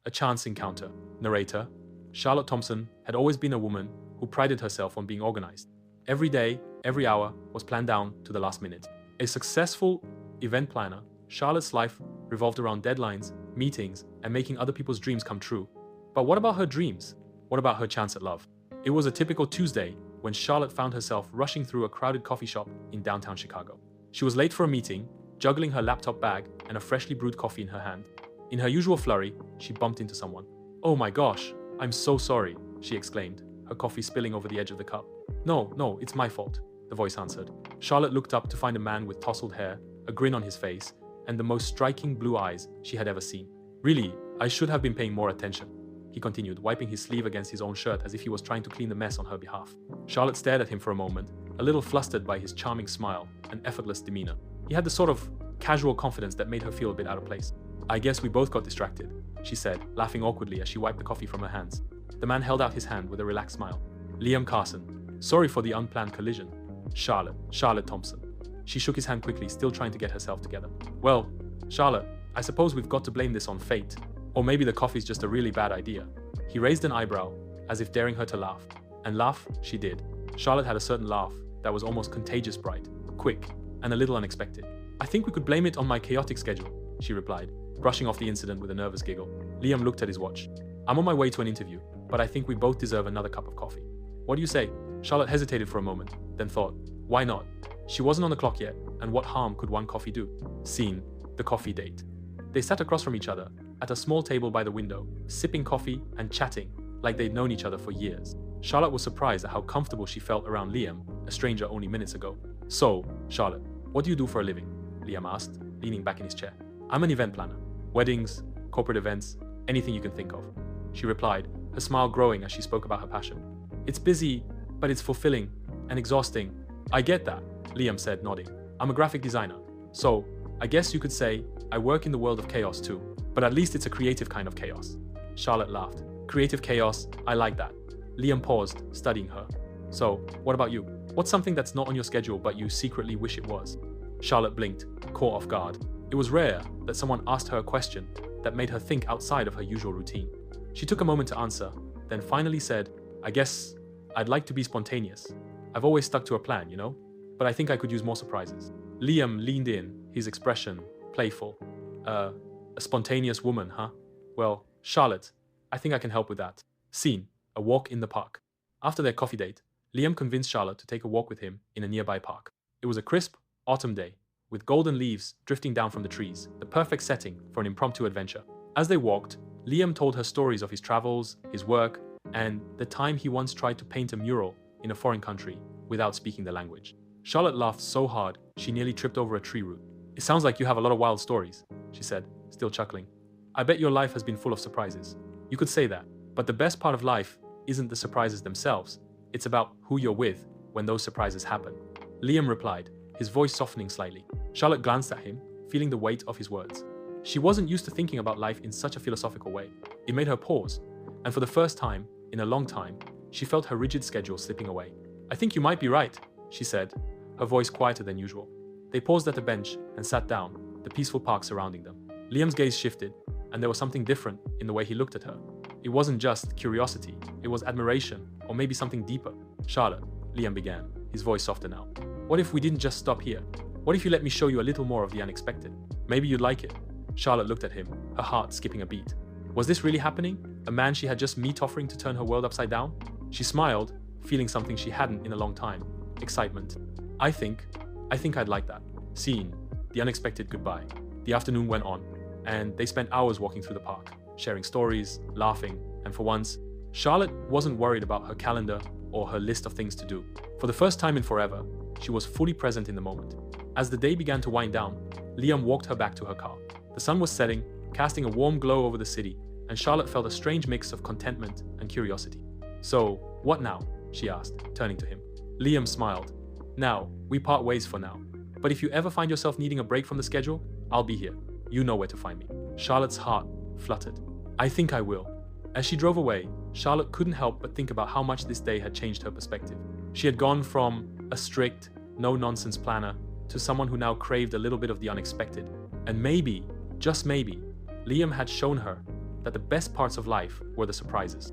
A chance encounter. Narrator: Charlotte Thompson had always been a woman who prided herself on being organized. Every day, every hour was planned down to the last minute. A successful event planner, Charlotte's life revolved around deadlines, meetings, and making other people's dreams come true. But what about her dreams? What about her chance at love? It was a typical Tuesday when Charlotte found herself rushing through a crowded coffee shop in downtown Chicago. She was late for a meeting, juggling her laptop bag and a freshly brewed coffee in her hand. In her usual flurry, she bumped into someone. "Oh my gosh, I'm so sorry," she exclaimed, her coffee spilling over the edge of the cup. No, it's my fault," the voice answered. Charlotte looked up to find a man with tousled hair, a grin on his face, and the most striking blue eyes she had ever seen. "Really, I should have been paying more attention," he continued, wiping his sleeve against his own shirt as if he was trying to clean the mess on her behalf. Charlotte stared at him for a moment, a little flustered by his charming smile and effortless demeanor. He had the sort of casual confidence that made her feel a bit out of place. "I guess we both got distracted," she said, laughing awkwardly as she wiped the coffee from her hands. The man held out his hand with a relaxed smile. "Liam Carson. Sorry for the unplanned collision. Charlotte Thompson." She shook his hand quickly, still trying to get herself together. "Well, Charlotte, I suppose we've got to blame this on fate. Or maybe the coffee's just a really bad idea." He raised an eyebrow, as if daring her to laugh. And laugh she did. Charlotte had a certain laugh that was almost contagious bright, quick, and a little unexpected. "I think we could blame it on my chaotic schedule," she replied, brushing off the incident with a nervous giggle. Liam looked at his watch. "I'm on my way to an interview, but I think we both deserve another cup of coffee. What do you say?" Charlotte hesitated for a moment, then thought, why not? She wasn't on the clock yet, and what harm could one coffee do? Scene: the coffee date. They sat across from each other, at a small table by the window, sipping coffee and chatting like they'd known each other for years. Charlotte was surprised at how comfortable she felt around Liam, a stranger only minutes ago. "So, Charlotte, what do you do for a living?" Liam asked, leaning back in his chair. "I'm an event planner. Weddings, corporate events, anything you can think of," she replied, her smile growing as she spoke about her passion. "It's busy, but it's fulfilling and exhausting." "I get that," Liam said, nodding. "I'm a graphic designer, so I guess you could say I work in the world of chaos too, but at least it's a creative kind of chaos." Charlotte laughed. "Creative chaos, I like that." Liam paused, studying her. "So, what about you? What's something that's not on your schedule but you secretly wish it was?" Charlotte blinked, caught off guard. It was rare that someone asked her a question that made her think outside of her usual routine. She took a moment to answer, then finally said, "I guess I'd like to be spontaneous. I've always stuck to a plan, you know? But I think I could use more surprises." Liam leaned in, his expression playful. A spontaneous woman, huh? Well, Charlotte, I think I can help with that." Scene: a walk in the park. After their coffee date, Liam convinced Charlotte to take a walk with him in a nearby park. It was a crisp, autumn day, with golden leaves drifting down from the trees, the perfect setting for an impromptu adventure. As they walked, Liam told her stories of his travels, his work, and the time he once tried to paint a mural in a foreign country without speaking the language. Charlotte laughed so hard she nearly tripped over a tree root. "It sounds like you have a lot of wild stories," she said, still chuckling. "I bet your life has been full of surprises." "You could say that, but the best part of life isn't the surprises themselves. It's about who you're with when those surprises happen," Liam replied, his voice softening slightly. Charlotte glanced at him, feeling the weight of his words. She wasn't used to thinking about life in such a philosophical way. It made her pause, and for the first time in a long time, she felt her rigid schedule slipping away. "I think you might be right," she said, her voice quieter than usual. They paused at a bench and sat down, the peaceful park surrounding them. Liam's gaze shifted, and there was something different in the way he looked at her. It wasn't just curiosity, it was admiration, or maybe something deeper. "Charlotte," Liam began, his voice softer now. "What if we didn't just stop here? What if you let me show you a little more of the unexpected? Maybe you'd like it." Charlotte looked at him, her heart skipping a beat. Was this really happening? A man she had just met offering to turn her world upside down? She smiled, feeling something she hadn't in a long time. Excitement. I think I'd like that." Scene: the unexpected goodbye. The afternoon went on, and they spent hours walking through the park, sharing stories, laughing, and for once, Charlotte wasn't worried about her calendar or her list of things to do. For the first time in forever, she was fully present in the moment. As the day began to wind down, Liam walked her back to her car. The sun was setting, casting a warm glow over the city, and Charlotte felt a strange mix of contentment and curiosity. "So, what now?" she asked, turning to him. Liam smiled. "Now, we part ways for now. But if you ever find yourself needing a break from the schedule, I'll be here. You know where to find me." Charlotte's heart fluttered. "I think I will." As she drove away, Charlotte couldn't help but think about how much this day had changed her perspective. She had gone from a strict, no-nonsense planner to someone who now craved a little bit of the unexpected. And maybe, just maybe, Liam had shown her that the best parts of life were the surprises.